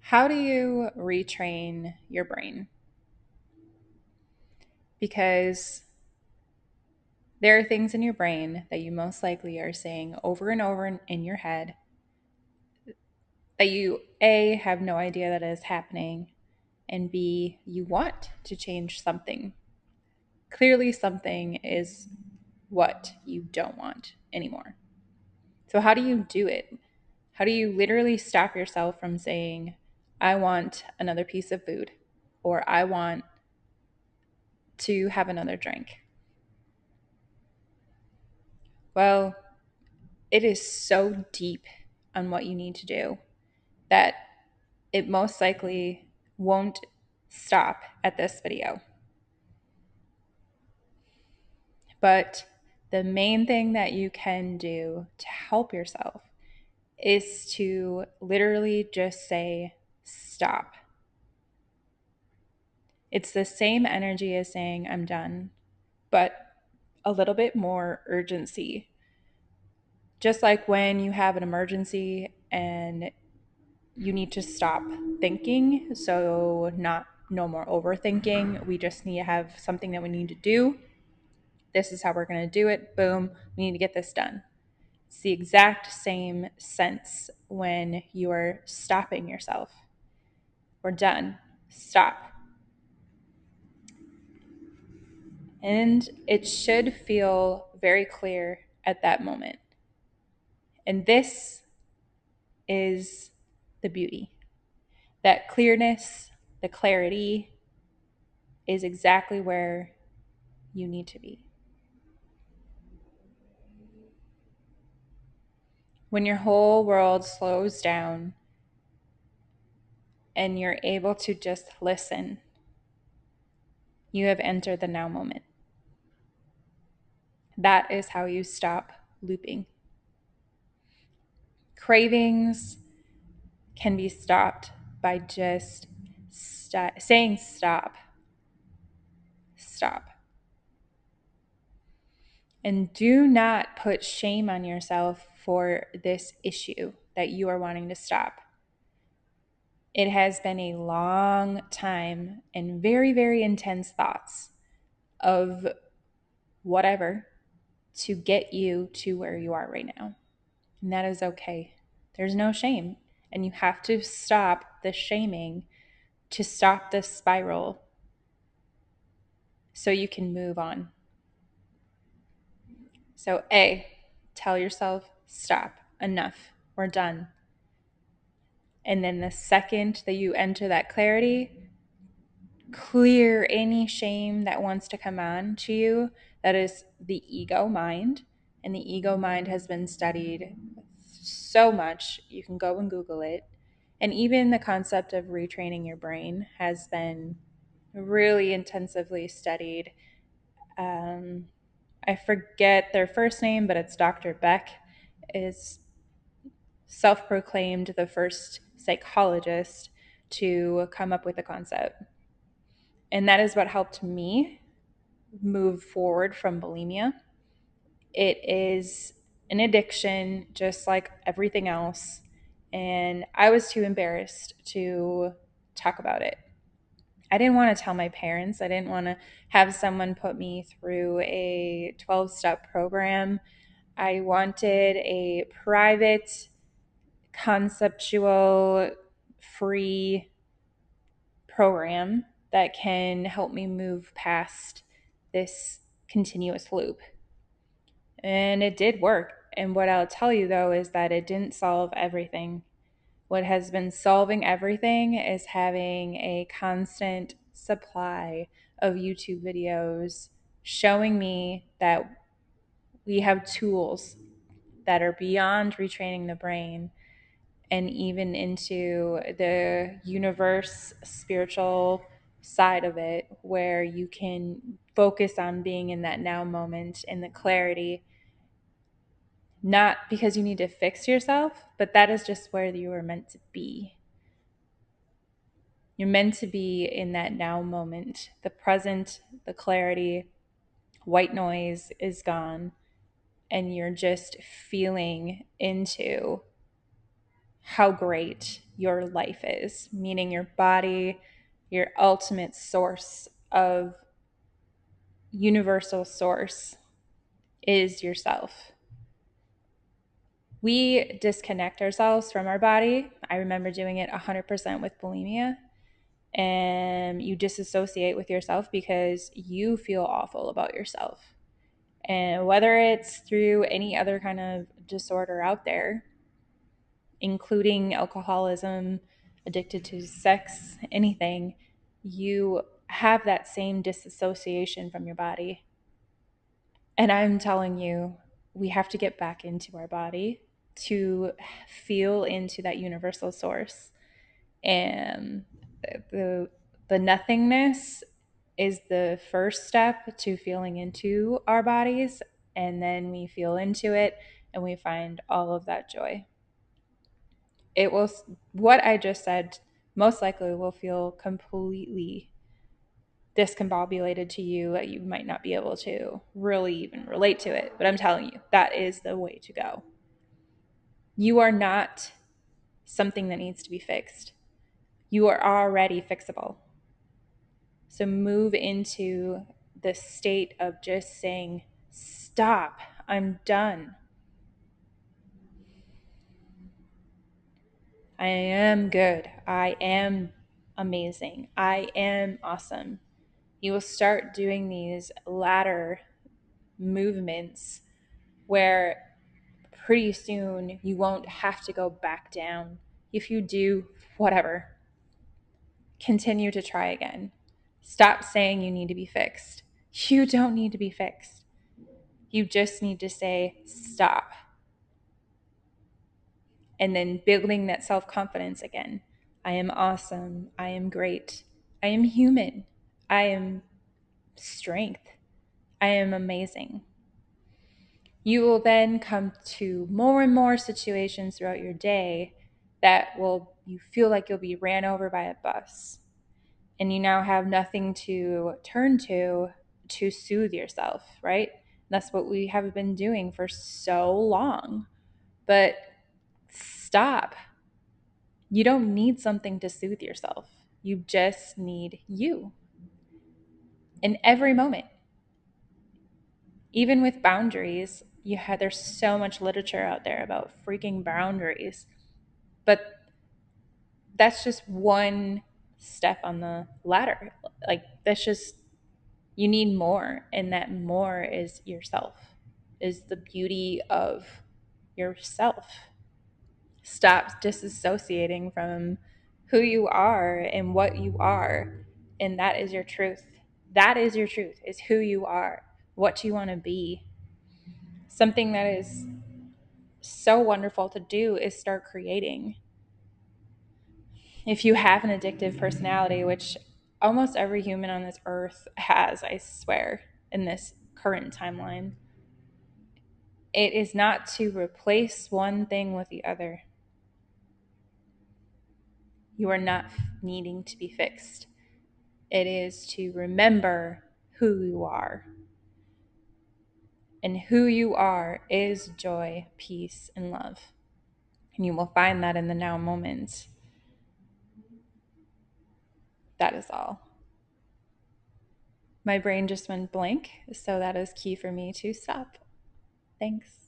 How do you retrain your brain? Because there are things in your brain that you most likely are saying over and over in your head that you A, have no idea that is happening, and B, you want to change something. Clearly, something is what you don't want anymore. So, how do you do it? How do you literally stop yourself from saying, I want another piece of food, or I want to have another drink? Well, it is so deep on what you need to do that it most likely won't stop at this video. But the main thing that you can do to help yourself is to literally just say, stop. It's the same energy as saying, I'm done, but a little bit more urgency. Just like when you have an emergency and you need to stop thinking, so no more overthinking. We just need to have something that we need to do. This is how we're going to do it. Boom, we need to get this done. It's the exact same sense when you are stopping yourself. We're done. Stop. And it should feel very clear at that moment. And this is the beauty. That clearness, the clarity is exactly where you need to be. When your whole world slows down and you're able to just listen, you have entered the now moment. That is how you stop looping. Cravings can be stopped by just saying stop. Stop. And do not put shame on yourself for this issue that you are wanting to stop. It has been a long time and very, very intense thoughts of whatever to get you to where you are right now. And that is okay. There's no shame. And you have to stop the shaming to stop the spiral so you can move on. So, A, tell yourself, stop, enough, we're done. And then the second that you enter that clarity, clear any shame that wants to come on to you. That is the ego mind. And the ego mind has been studied so much. You can go and Google it. And even the concept of retraining your brain has been really intensively studied. I forget their first name, but it's Dr. Beck, is self-proclaimed the first psychologist to come up with the concept. And that is what helped me move forward from bulimia. It is an addiction just like everything else. And I was too embarrassed to talk about it. I didn't want to tell my parents. I didn't want to have someone put me through a 12-step program. I wanted a private, conceptual, free program that can help me move past this continuous loop. And it did work. And what I'll tell you though is that it didn't solve everything. What has been solving everything is having a constant supply of YouTube videos showing me that we have tools that are beyond retraining the brain and even into the universe spiritual side of it, where you can focus on being in that now moment in the clarity, not because you need to fix yourself, but that is just where you are meant to be. You're meant to be in that now moment, the present, the clarity. White noise is gone, and you're just feeling into how great your life is, meaning your body, your ultimate source of universal source is yourself. We disconnect ourselves from our body. I remember doing it 100% with bulimia. And you disassociate with yourself because you feel awful about yourself. And whether it's through any other kind of disorder out there, including alcoholism, addicted to sex, anything, you have that same disassociation from your body. And I'm telling you, we have to get back into our body to feel into that universal source. And the the nothingness is the first step to feeling into our bodies, and then we feel into it and we find all of that joy. It will, what I just said most likely will feel completely discombobulated to you, that you might not be able to really even relate to it, but I'm telling you, that is the way to go. You are not something that needs to be fixed. You are already fixable. So move into the state of just saying, stop, I'm done. I am good. I am amazing. I am awesome. You will start doing these ladder movements where pretty soon you won't have to go back down. If you do, whatever, continue to try again. Stop saying you need to be fixed. You don't need to be fixed. You just need to say, stop. And then building that self confidence again. I am awesome. I am great. I am human. I am strength. I am amazing. You will then come to more and more situations throughout your day that will, you feel like you'll be ran over by a bus. And you now have nothing to turn to soothe yourself, right? That's what we have been doing for so long. But stop. You don't need something to soothe yourself. You just need you in every moment. Even with boundaries, there's so much literature out there about freaking boundaries. But that's just one step on the ladder. Like, that's just, you need more, and that more is yourself, is the beauty of yourself. Stop disassociating from who you are and what you are, and that is your truth. That is your truth, is who you are, what you want to be. Something that is so wonderful to do is start creating. If you have an addictive personality, which almost every human on this earth has, I swear, in this current timeline, it is not to replace one thing with the other. You are not needing to be fixed. It is to remember who you are. And who you are is joy, peace, and love. And you will find that in the now moment. That is all. My brain just went blank, so that is key for me to stop. Thanks.